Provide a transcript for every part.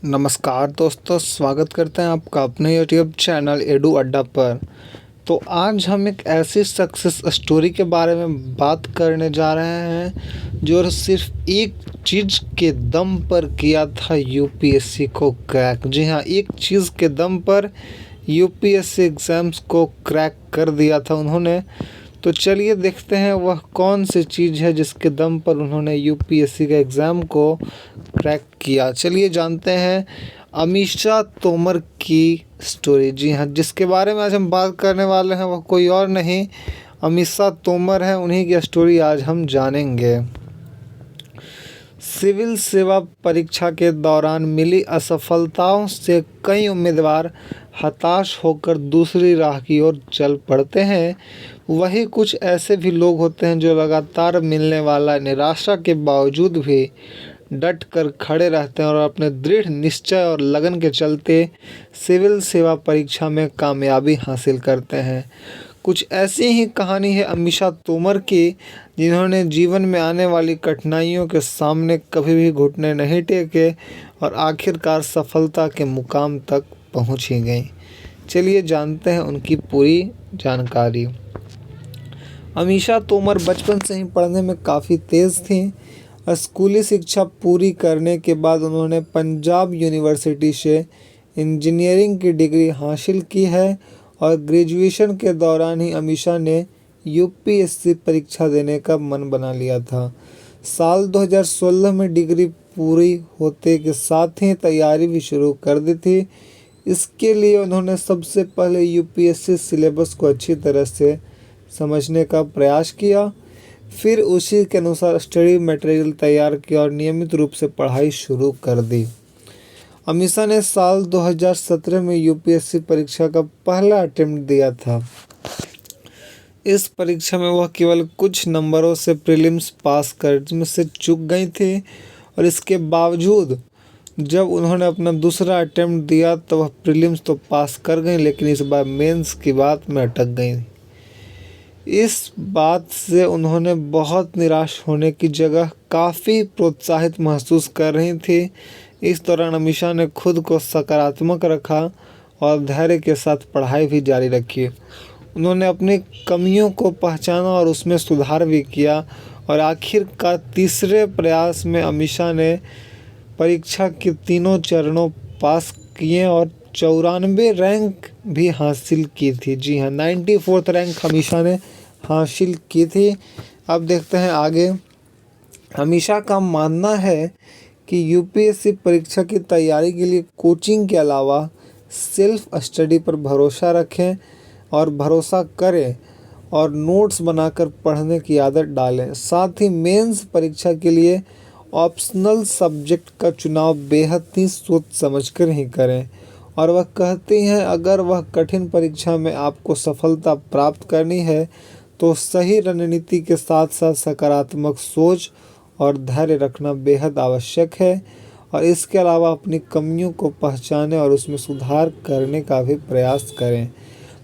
नमस्कार दोस्तों, स्वागत करते हैं आपका अपने यूट्यूब चैनल एडू अड्डा पर। तो आज हम एक ऐसी सक्सेस स्टोरी के बारे में बात करने जा रहे हैं जो सिर्फ एक चीज़ के दम पर किया था यूपीएससी को क्रैक। जी हाँ, एक चीज़ के दम पर यूपीएससी एग्ज़ाम्स को क्रैक कर दिया था उन्होंने। तो चलिए देखते हैं वह कौन सी चीज़ है जिसके दम पर उन्होंने यूपीएससी के एग्ज़ाम को क्रैक किया। चलिए जानते हैं अमीषा तोमर की स्टोरी। जी हाँ, जिसके बारे में आज हम बात करने वाले हैं वह कोई और नहीं, अमीषा तोमर है। उन्हीं की स्टोरी आज हम जानेंगे। सिविल सेवा परीक्षा के दौरान मिली असफलताओं से कई उम्मीदवार हताश होकर दूसरी राह की ओर चल पड़ते हैं। वहीं कुछ ऐसे भी लोग होते हैं जो लगातार मिलने वाला निराशा के बावजूद भी डट कर खड़े रहते हैं और अपने दृढ़ निश्चय और लगन के चलते सिविल सेवा परीक्षा में कामयाबी हासिल करते हैं। कुछ ऐसी ही कहानी है अमीषा तोमर की, जिन्होंने जीवन में आने वाली कठिनाइयों के सामने कभी भी घुटने नहीं टेके और आखिरकार सफलता के मुकाम तक पहुंच ही गई। चलिए जानते हैं उनकी पूरी जानकारी। अमीषा तोमर बचपन से ही पढ़ने में काफ़ी तेज़ थीं। स्कूली शिक्षा पूरी करने के बाद उन्होंने पंजाब यूनिवर्सिटी से इंजीनियरिंग की डिग्री हासिल की है और ग्रेजुएशन के दौरान ही अमीषा ने यूपीएससी परीक्षा देने का मन बना लिया था। साल 2016 में डिग्री पूरी होते के साथ ही तैयारी भी शुरू कर दी थी। इसके लिए उन्होंने सबसे पहले यूपीएससी सिलेबस को अच्छी तरह से समझने का प्रयास किया, फिर उसी के अनुसार स्टडी मटेरियल तैयार किया और नियमित रूप से पढ़ाई शुरू कर दी। अमीषा ने साल 2017 में यूपीएससी परीक्षा का पहला अटेम्प्ट दिया था। इस परीक्षा में वह केवल कुछ नंबरों से प्रीलिम्स पास करने से चूक गई थी और इसके बावजूद जब उन्होंने अपना दूसरा अटेम्प्ट दिया तो वह प्रीलिम्स तो पास कर गई, लेकिन इस बार मेंस की बात में अटक गई। इस बात से उन्होंने बहुत निराश होने की जगह काफ़ी प्रोत्साहित महसूस कर रही थी। इस दौरान अमीषा ने खुद को सकारात्मक रखा और धैर्य के साथ पढ़ाई भी जारी रखी। उन्होंने अपनी कमियों को पहचाना और उसमें सुधार भी किया और आखिरकार तीसरे प्रयास में अमीषा ने परीक्षा के तीनों चरणों पास किए और 94 रैंक भी हासिल की थी। जी हाँ, 94th रैंक अमीषा ने हासिल की थी। अब देखते हैं आगे। अमीषा का मानना है कि यूपीएससी परीक्षा की तैयारी के लिए कोचिंग के अलावा सेल्फ स्टडी पर भरोसा रखें और भरोसा करें और नोट्स बनाकर पढ़ने की आदत डालें। साथ ही मेंस परीक्षा के लिए ऑप्शनल सब्जेक्ट का चुनाव बेहद ही सोच समझकर ही करें। और वह कहती हैं, अगर वह कठिन परीक्षा में आपको सफलता प्राप्त करनी है तो सही रणनीति के साथ साथ सकारात्मक सोच और धैर्य रखना बेहद आवश्यक है और इसके अलावा अपनी कमियों को पहचानें और उसमें सुधार करने का भी प्रयास करें।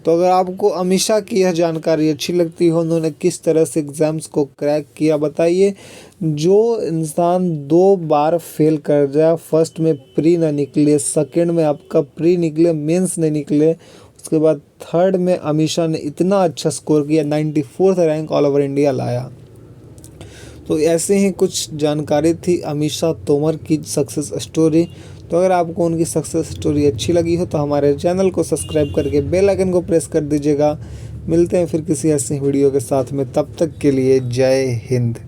तो अगर आपको अमीषा की यह जानकारी अच्छी लगती हो, उन्होंने किस तरह से एग्ज़ाम्स को क्रैक किया बताइए। जो इंसान 2 बार फेल कर जाए, फर्स्ट में प्री ना निकले, सेकंड में आपका प्री निकले, मेंस नहीं निकले, उसके बाद थर्ड में अमीषा ने इतना अच्छा स्कोर किया, 94th rank all over India लाया। तो ऐसे ही कुछ जानकारी थी अमीषा तोमर की सक्सेस स्टोरी। तो अगर आपको उनकी सक्सेस स्टोरी अच्छी लगी हो तो हमारे चैनल को सब्सक्राइब करके बेल आइकन को प्रेस कर दीजिएगा। मिलते हैं फिर किसी ऐसे वीडियो के साथ में, तब तक के लिए जय हिंद।